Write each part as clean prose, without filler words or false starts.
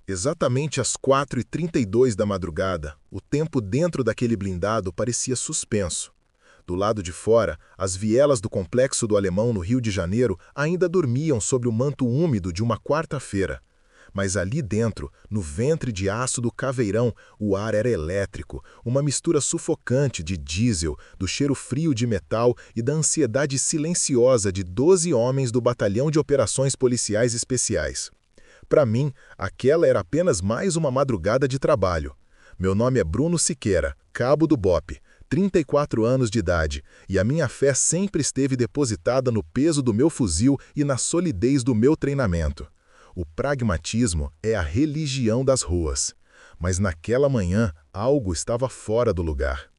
Exatamente às 4h32 da madrugada, o tempo dentro daquele blindado parecia suspenso. Do lado de fora, as vielas do Complexo do Alemão no Rio de Janeiro ainda dormiam sob o manto úmido de uma quarta-feira. Mas ali dentro, no ventre de aço do caveirão, o ar era elétrico, uma mistura sufocante de diesel, do cheiro frio de metal e da ansiedade silenciosa de 12 homens do Batalhão de Operações Policiais Especiais. Para mim, aquela era apenas mais uma madrugada de trabalho. Meu nome é Bruno Siqueira, cabo do BOPE, 34 anos de idade, e a minha fé sempre esteve depositada no peso do meu fuzil e na solidez do meu treinamento. O pragmatismo é a religião das ruas. Mas naquela manhã, algo estava fora do lugar.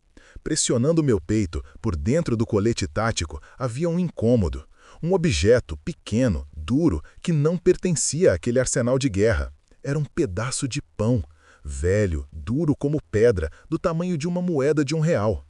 Pressionando meu peito, por dentro do colete tático, havia um incômodo. Um objeto pequeno, duro, que não pertencia àquele arsenal de guerra. Era um pedaço de pão, velho, duro como pedra, do tamanho de uma moeda de R$1.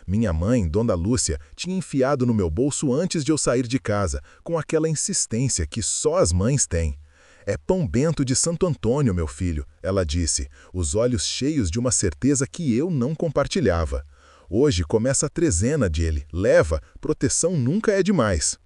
Minha mãe, Dona Lúcia, tinha enfiado no meu bolso antes de eu sair de casa, com aquela insistência que só as mães têm. É pão bento de Santo Antônio, meu filho, ela disse, os olhos cheios de uma certeza que eu não compartilhava. Hoje começa a trezena dele, leva, proteção nunca é demais.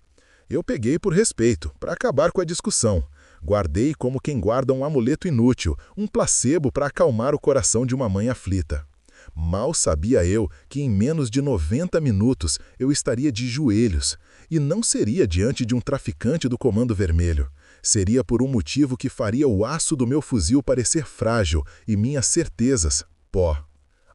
Eu peguei por respeito, para acabar com a discussão. Guardei como quem guarda um amuleto inútil, um placebo para acalmar o coração de uma mãe aflita. Mal sabia eu que em menos de 90 minutos eu estaria de joelhos, e não seria diante de um traficante do Comando Vermelho. Seria por um motivo que faria o aço do meu fuzil parecer frágil e minhas certezas, pó.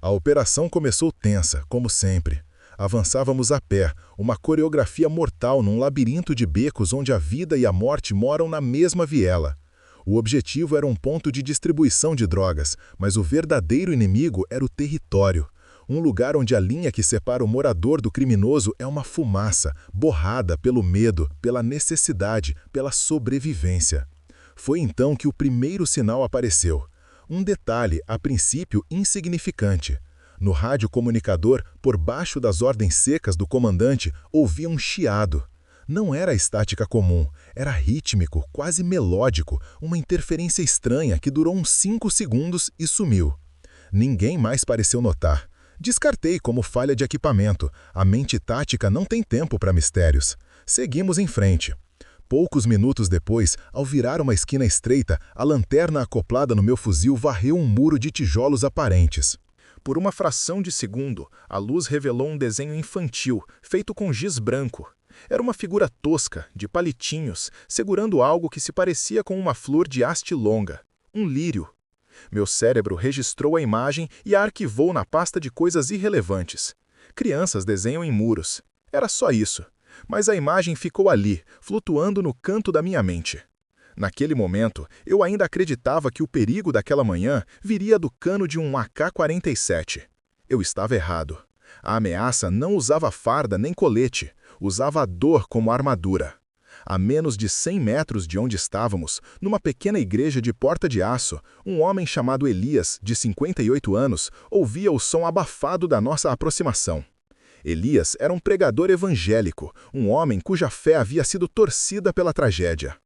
A operação começou tensa, como sempre. Avançávamos a pé, uma coreografia mortal num labirinto de becos onde a vida e a morte moram na mesma viela. O objetivo era um ponto de distribuição de drogas, mas o verdadeiro inimigo era o território. Um lugar onde a linha que separa o morador do criminoso é uma fumaça, borrada pelo medo, pela necessidade, pela sobrevivência. Foi então que o primeiro sinal apareceu. Um detalhe, a princípio insignificante. No rádio comunicador, por baixo das ordens secas do comandante, ouvia um chiado. Não era estática comum, era rítmico, quase melódico, uma interferência estranha que durou uns 5 segundos e sumiu. Ninguém mais pareceu notar. Descartei como falha de equipamento. A mente tática não tem tempo para mistérios. Seguimos em frente. Poucos minutos depois, ao virar uma esquina estreita, a lanterna acoplada no meu fuzil varreu um muro de tijolos aparentes. Por uma fração de segundo, a luz revelou um desenho infantil, feito com giz branco. Era uma figura tosca, de palitinhos, segurando algo que se parecia com uma flor de haste longa. Um lírio. Meu cérebro registrou a imagem e a arquivou na pasta de coisas irrelevantes. Crianças desenham em muros. Era só isso. Mas a imagem ficou ali, flutuando no canto da minha mente. Naquele momento, eu ainda acreditava que o perigo daquela manhã viria do cano de um AK-47. Eu estava errado. A ameaça não usava farda nem colete, usava a dor como armadura. A menos de 100 metros de onde estávamos, numa pequena igreja de porta de aço, um homem chamado Elias, de 58 anos, ouvia o som abafado da nossa aproximação. Elias era um pregador evangélico, um homem cuja fé havia sido torcida pela tragédia.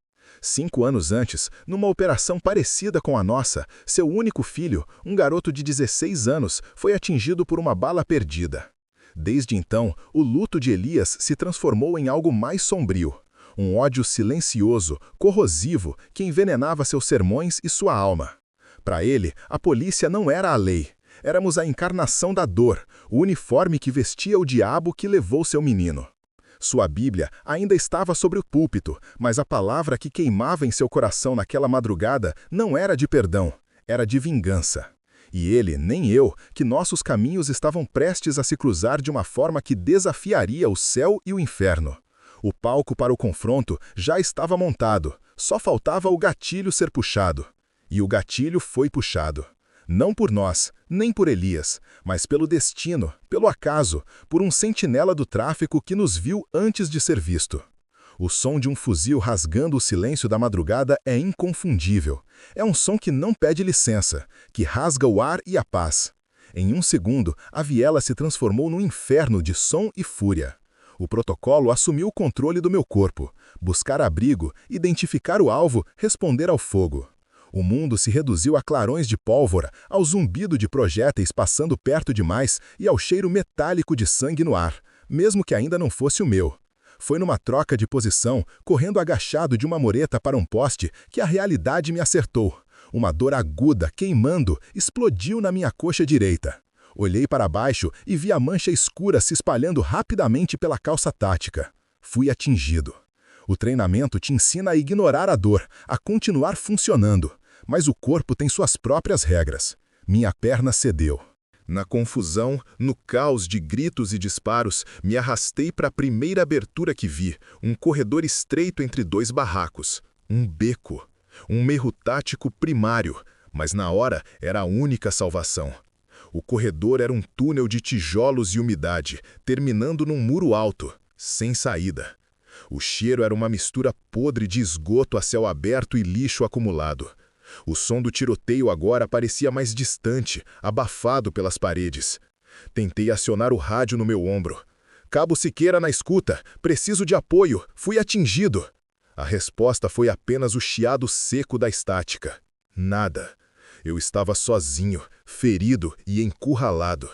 5 anos antes, numa operação parecida com a nossa, seu único filho, um garoto de 16 anos, foi atingido por uma bala perdida. Desde então, o luto de Elias se transformou em algo mais sombrio. Um ódio silencioso, corrosivo, que envenenava seus sermões e sua alma. Para ele, a polícia não era a lei. Éramos a encarnação da dor, o uniforme que vestia o diabo que levou seu menino. Sua Bíblia ainda estava sobre o púlpito, mas a palavra que queimava em seu coração naquela madrugada não era de perdão, era de vingança. E ele, nem eu, que nossos caminhos estavam prestes a se cruzar de uma forma que desafiaria o céu e o inferno. O palco para o confronto já estava montado, só faltava o gatilho ser puxado. E o gatilho foi puxado. Não por nós, nem por Elias, mas pelo destino, pelo acaso, por um sentinela do tráfico que nos viu antes de ser visto. O som de um fuzil rasgando o silêncio da madrugada é inconfundível. É um som que não pede licença, que rasga o ar e a paz. Em 1 segundo, a viela se transformou num inferno de som e fúria. O protocolo assumiu o controle do meu corpo. Buscar abrigo, identificar o alvo, responder ao fogo. O mundo se reduziu a clarões de pólvora, ao zumbido de projéteis passando perto demais e ao cheiro metálico de sangue no ar, mesmo que ainda não fosse o meu. Foi numa troca de posição, correndo agachado de uma mureta para um poste, que a realidade me acertou. Uma dor aguda, queimando, explodiu na minha coxa direita. Olhei para baixo e vi a mancha escura se espalhando rapidamente pela calça tática. Fui atingido. O treinamento te ensina a ignorar a dor, a continuar funcionando. Mas o corpo tem suas próprias regras. Minha perna cedeu. Na confusão, no caos de gritos e disparos, me arrastei para a primeira abertura que vi, um corredor estreito entre dois barracos. Um beco. Um erro tático primário, mas na hora era a única salvação. O corredor era um túnel de tijolos e umidade, terminando num muro alto, sem saída. O cheiro era uma mistura podre de esgoto a céu aberto e lixo acumulado. O som do tiroteio agora parecia mais distante, abafado pelas paredes. Tentei acionar o rádio no meu ombro. Cabo Siqueira na escuta, preciso de apoio, fui atingido. A resposta foi apenas o chiado seco da estática. Nada. Eu estava sozinho, ferido e encurralado.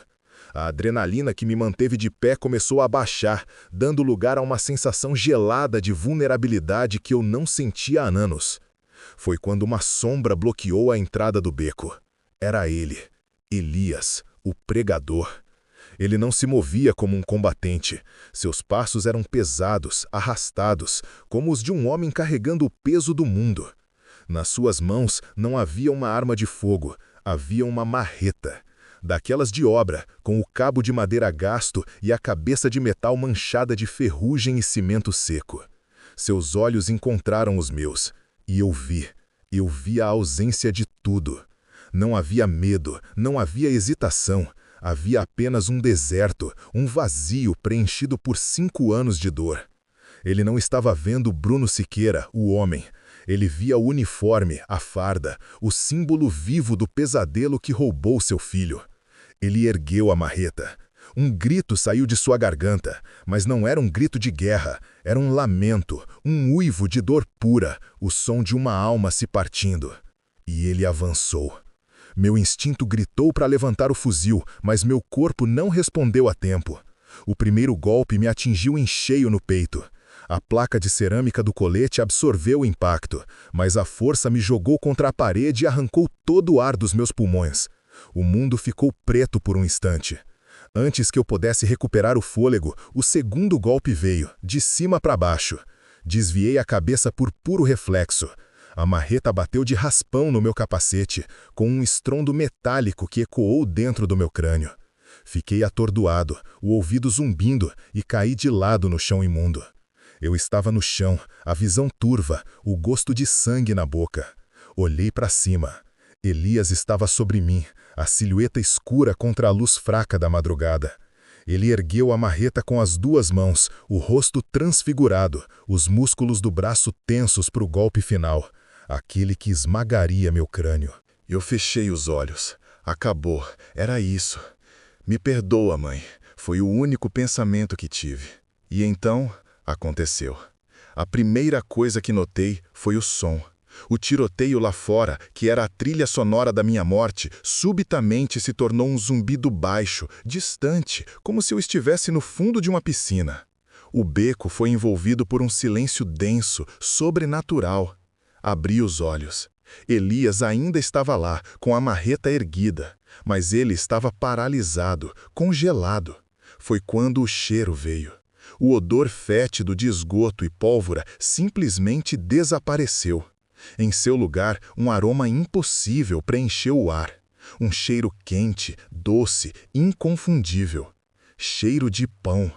A adrenalina que me manteve de pé começou a baixar, dando lugar a uma sensação gelada de vulnerabilidade que eu não sentia há anos. Foi quando uma sombra bloqueou a entrada do beco. Era ele, Elias, o pregador. Ele não se movia como um combatente. Seus passos eram pesados, arrastados, como os de um homem carregando o peso do mundo. Nas suas mãos não havia uma arma de fogo, havia uma marreta. Daquelas de obra, com o cabo de madeira gasto e a cabeça de metal manchada de ferrugem e cimento seco. Seus olhos encontraram os meus, e eu vi a ausência de tudo. Não havia medo, não havia hesitação, havia apenas um deserto, um vazio preenchido por 5 anos de dor. Ele não estava vendo Bruno Siqueira, o homem. Ele via o uniforme, a farda, o símbolo vivo do pesadelo que roubou seu filho. Ele ergueu a marreta. Um grito saiu de sua garganta, mas não era um grito de guerra, era um lamento, um uivo de dor pura, o som de uma alma se partindo. E ele avançou. Meu instinto gritou para levantar o fuzil, mas meu corpo não respondeu a tempo. O primeiro golpe me atingiu em cheio no peito. A placa de cerâmica do colete absorveu o impacto, mas a força me jogou contra a parede e arrancou todo o ar dos meus pulmões. O mundo ficou preto por um instante. Antes que eu pudesse recuperar o fôlego, o segundo golpe veio, de cima para baixo. Desviei a cabeça por puro reflexo. A marreta bateu de raspão no meu capacete, com um estrondo metálico que ecoou dentro do meu crânio. Fiquei atordoado, o ouvido zumbindo, e caí de lado no chão imundo. Eu estava no chão, a visão turva, o gosto de sangue na boca. Olhei para cima. Elias estava sobre mim, a silhueta escura contra a luz fraca da madrugada. Ele ergueu a marreta com as 2 mãos, o rosto transfigurado, os músculos do braço tensos para o golpe final, aquele que esmagaria meu crânio. Eu fechei os olhos. Acabou, era isso. Me perdoa, mãe. Foi o único pensamento que tive. E então, aconteceu. A primeira coisa que notei foi o som. O tiroteio lá fora, que era a trilha sonora da minha morte, subitamente se tornou um zumbido baixo, distante, como se eu estivesse no fundo de uma piscina. O beco foi envolvido por um silêncio denso, sobrenatural. Abri os olhos. Elias ainda estava lá, com a marreta erguida, mas ele estava paralisado, congelado. Foi quando o cheiro veio. O odor fétido de esgoto e pólvora simplesmente desapareceu. Em seu lugar, um aroma impossível preencheu o ar. Um cheiro quente, doce, inconfundível. Cheiro de pão.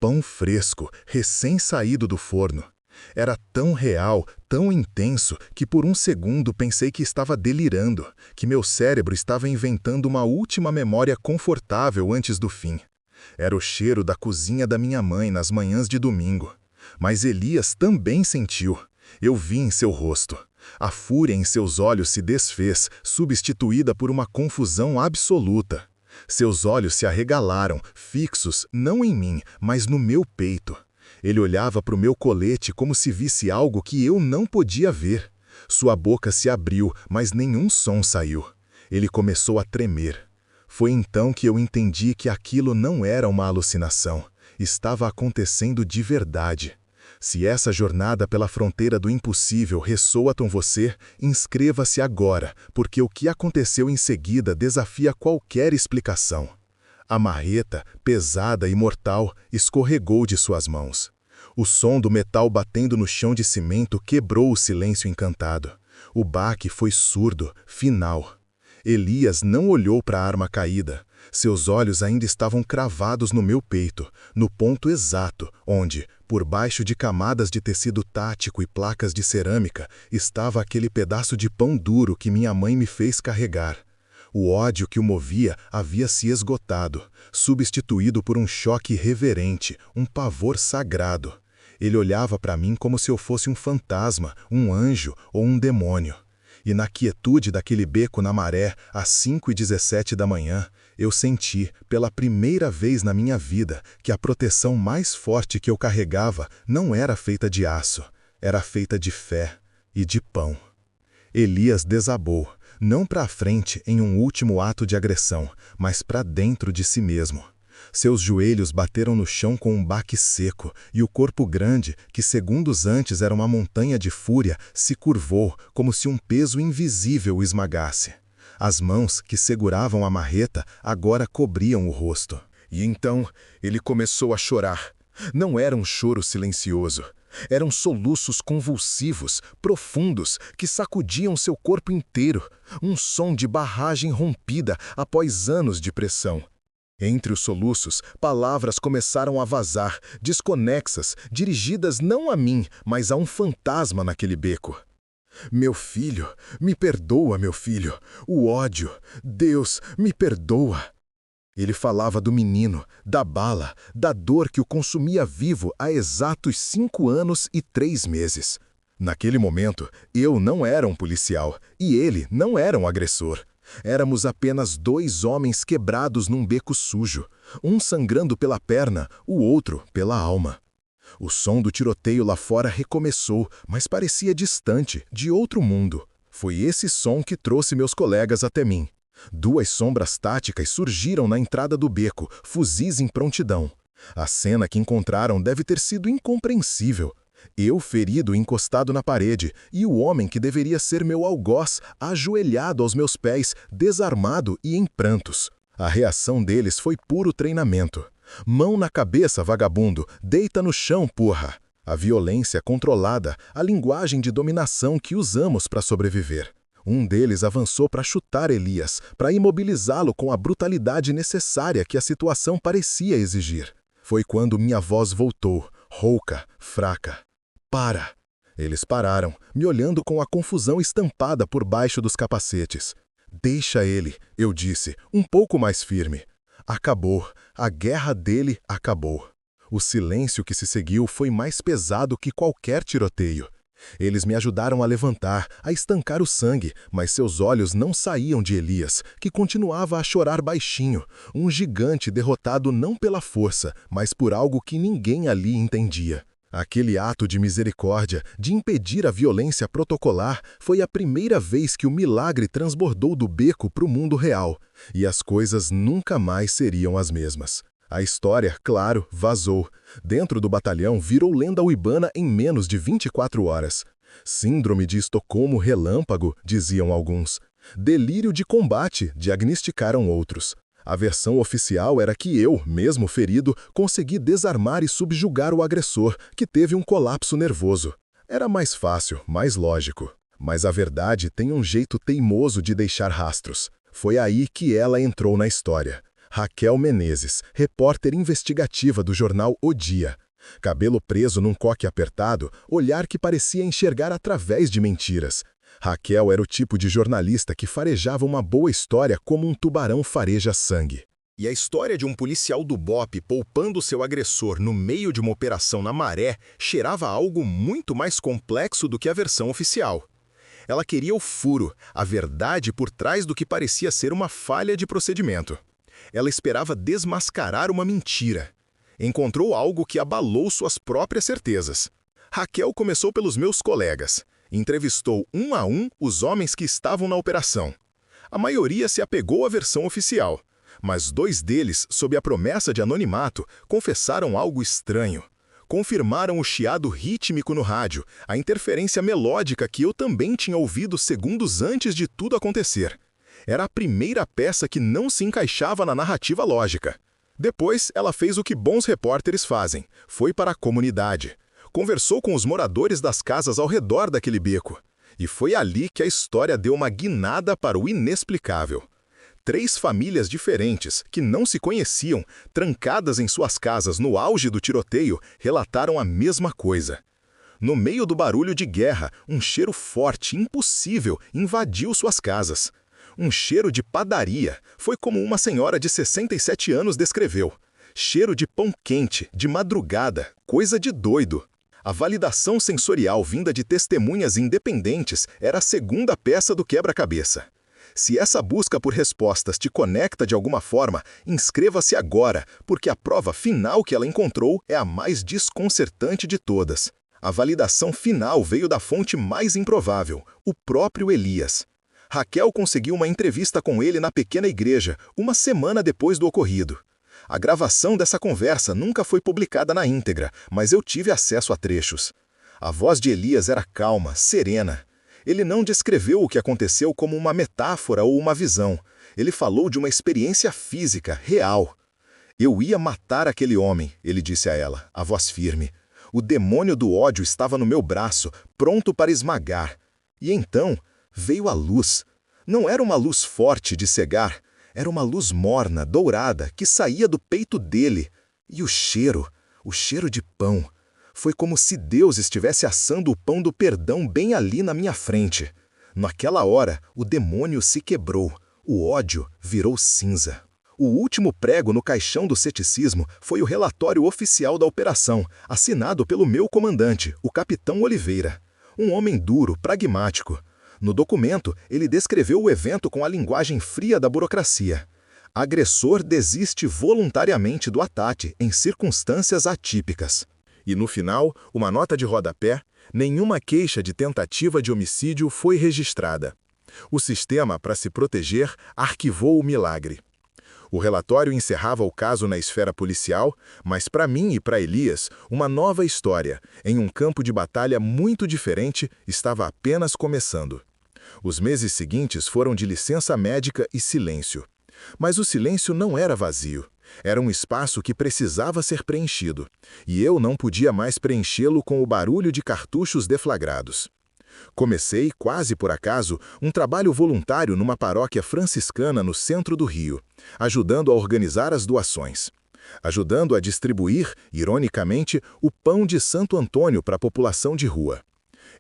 Pão fresco, recém-saído do forno. Era tão real, tão intenso, que por um segundo pensei que estava delirando, que meu cérebro estava inventando uma última memória confortável antes do fim. Era o cheiro da cozinha da minha mãe nas manhãs de domingo. Mas Elias também sentiu. Eu vi em seu rosto. A fúria em seus olhos se desfez, substituída por uma confusão absoluta. Seus olhos se arregalaram, fixos, não em mim, mas no meu peito. Ele olhava para o meu colete como se visse algo que eu não podia ver. Sua boca se abriu, mas nenhum som saiu. Ele começou a tremer. Foi então que eu entendi que aquilo não era uma alucinação. Estava acontecendo de verdade. Se essa jornada pela fronteira do impossível ressoa com você, inscreva-se agora, porque o que aconteceu em seguida desafia qualquer explicação. A marreta, pesada e mortal, escorregou de suas mãos. O som do metal batendo no chão de cimento quebrou o silêncio encantado. O baque foi surdo, final. Elias não olhou para a arma caída. Seus olhos ainda estavam cravados no meu peito, no ponto exato, onde, por baixo de camadas de tecido tático e placas de cerâmica, estava aquele pedaço de pão duro que minha mãe me fez carregar. O ódio que o movia havia se esgotado, substituído por um choque reverente, um pavor sagrado. Ele olhava para mim como se eu fosse um fantasma, um anjo ou um demônio. E na quietude daquele beco na maré, às 5h17 da manhã, eu senti, pela primeira vez na minha vida, que a proteção mais forte que eu carregava não era feita de aço, era feita de fé e de pão. Elias desabou, não para a frente em um último ato de agressão, mas para dentro de si mesmo. Seus joelhos bateram no chão com um baque seco, e o corpo grande, que segundos antes era uma montanha de fúria, se curvou como se um peso invisível o esmagasse. As mãos que seguravam a marreta agora cobriam o rosto. E então ele começou a chorar. Não era um choro silencioso. Eram soluços convulsivos, profundos, que sacudiam seu corpo inteiro. Um som de barragem rompida após anos de pressão. Entre os soluços, palavras começaram a vazar, desconexas, dirigidas não a mim, mas a um fantasma naquele beco. Meu filho, me perdoa, meu filho. O ódio. Deus, me perdoa. Ele falava do menino, da bala, da dor que o consumia vivo há exatos 5 anos e 3 meses. Naquele momento, eu não era um policial e ele não era um agressor. Éramos apenas 2 homens quebrados num beco sujo, um sangrando pela perna, o outro pela alma. O som do tiroteio lá fora recomeçou, mas parecia distante, de outro mundo. Foi esse som que trouxe meus colegas até mim. 2 sombras táticas surgiram na entrada do beco, fuzis em prontidão. A cena que encontraram deve ter sido incompreensível. Eu ferido encostado na parede, e o homem que deveria ser meu algoz, ajoelhado aos meus pés, desarmado e em prantos. A reação deles foi puro treinamento. Mão na cabeça, vagabundo, deita no chão, porra. A violência controlada, a linguagem de dominação que usamos para sobreviver. Um deles avançou para chutar Elias, para imobilizá-lo com a brutalidade necessária que a situação parecia exigir. Foi quando minha voz voltou, rouca, fraca. Para! Eles pararam, me olhando com a confusão estampada por baixo dos capacetes. Deixa ele, eu disse, um pouco mais firme. Acabou. A guerra dele acabou. O silêncio que se seguiu foi mais pesado que qualquer tiroteio. Eles me ajudaram a levantar, a estancar o sangue, mas seus olhos não saíam de Elias, que continuava a chorar baixinho, um gigante derrotado não pela força, mas por algo que ninguém ali entendia. Aquele ato de misericórdia, de impedir a violência protocolar, foi a primeira vez que o milagre transbordou do beco para o mundo real, e as coisas nunca mais seriam as mesmas. A história, claro, vazou. Dentro do batalhão virou lenda uibana em menos de 24 horas. Síndrome de Estocolmo relâmpago, diziam alguns. Delírio de combate, diagnosticaram outros. A versão oficial era que eu, mesmo ferido, consegui desarmar e subjugar o agressor, que teve um colapso nervoso. Era mais fácil, mais lógico. Mas a verdade tem um jeito teimoso de deixar rastros. Foi aí que ela entrou na história. Raquel Menezes, repórter investigativa do jornal O Dia. Cabelo preso num coque apertado, olhar que parecia enxergar através de mentiras. Raquel era o tipo de jornalista que farejava uma boa história como um tubarão fareja sangue. E a história de um policial do BOPE poupando seu agressor no meio de uma operação na maré cheirava algo muito mais complexo do que a versão oficial. Ela queria o furo, a verdade por trás do que parecia ser uma falha de procedimento. Ela esperava desmascarar uma mentira. Encontrou algo que abalou suas próprias certezas. Raquel começou pelos meus colegas. Entrevistou um a um os homens que estavam na operação. A maioria se apegou à versão oficial, mas 2 deles, sob a promessa de anonimato, confessaram algo estranho. Confirmaram o chiado rítmico no rádio, a interferência melódica que eu também tinha ouvido segundos antes de tudo acontecer. Era a primeira peça que não se encaixava na narrativa lógica. Depois, ela fez o que bons repórteres fazem, foi para a comunidade. Conversou com os moradores das casas ao redor daquele beco. E foi ali que a história deu uma guinada para o inexplicável. 3 famílias diferentes, que não se conheciam, trancadas em suas casas no auge do tiroteio, relataram a mesma coisa. No meio do barulho de guerra, um cheiro forte, impossível, invadiu suas casas. Um cheiro de padaria, foi como uma senhora de 67 anos descreveu. Cheiro de pão quente, de madrugada, coisa de doido. A validação sensorial vinda de testemunhas independentes era a segunda peça do quebra-cabeça. Se essa busca por respostas te conecta de alguma forma, inscreva-se agora, porque a prova final que ela encontrou é a mais desconcertante de todas. A validação final veio da fonte mais improvável, o próprio Elias. Raquel conseguiu uma entrevista com ele na pequena igreja, uma semana depois do ocorrido. A gravação dessa conversa nunca foi publicada na íntegra, mas eu tive acesso a trechos. A voz de Elias era calma, serena. Ele não descreveu o que aconteceu como uma metáfora ou uma visão. Ele falou de uma experiência física, real. Eu ia matar aquele homem, ele disse a ela, a voz firme. O demônio do ódio estava no meu braço, pronto para esmagar. E então veio a luz. Não era uma luz forte de cegar. Era uma luz morna, dourada, que saía do peito dele. E o cheiro de pão. Foi como se Deus estivesse assando o pão do perdão bem ali na minha frente. Naquela hora, o demônio se quebrou. O ódio virou cinza. O último prego no caixão do ceticismo foi o relatório oficial da operação, assinado pelo meu comandante, o capitão Oliveira. Um homem duro, pragmático. No documento, ele descreveu o evento com a linguagem fria da burocracia. Agressor desiste voluntariamente do ataque em circunstâncias atípicas. E no final, uma nota de rodapé, nenhuma queixa de tentativa de homicídio foi registrada. O sistema, para se proteger, arquivou o milagre. O relatório encerrava o caso na esfera policial, mas para mim e para Elias, uma nova história, em um campo de batalha muito diferente, estava apenas começando. Os meses seguintes foram de licença médica e silêncio. Mas o silêncio não era vazio. Era um espaço que precisava ser preenchido. E eu não podia mais preenchê-lo com o barulho de cartuchos deflagrados. Comecei, quase por acaso, um trabalho voluntário numa paróquia franciscana no centro do Rio, ajudando a organizar as doações. Ajudando a distribuir, ironicamente, o pão de Santo Antônio para a população de rua.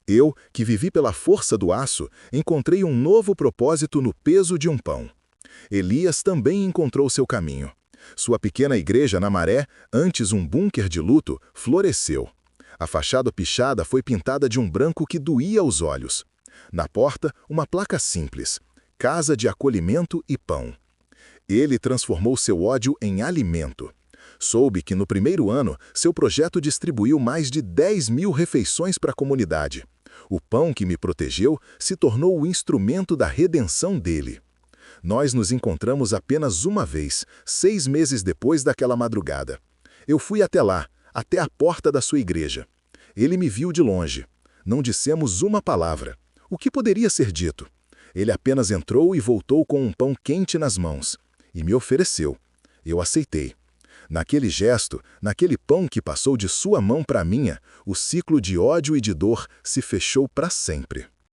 Eu, que vivi pela força do aço, encontrei um novo propósito no peso de um pão. Elias também encontrou seu caminho. Sua pequena igreja na Maré, antes um bunker de luto, floresceu. A fachada pichada foi pintada de um branco que doía aos olhos. Na porta, uma placa simples: Casa de Acolhimento e Pão. Ele transformou seu ódio em alimento. Soube que no primeiro ano, seu projeto distribuiu mais de 10.000 refeições para a comunidade. O pão que me protegeu se tornou o instrumento da redenção dele. Nós nos encontramos apenas uma vez, 6 meses depois daquela madrugada. Eu fui até lá, até a porta da sua igreja. Ele me viu de longe. Não dissemos uma palavra. O que poderia ser dito? Ele apenas entrou e voltou com um pão quente nas mãos. E me ofereceu. Eu aceitei. Naquele gesto, naquele pão que passou de sua mão para a minha, o ciclo de ódio e de dor se fechou para sempre.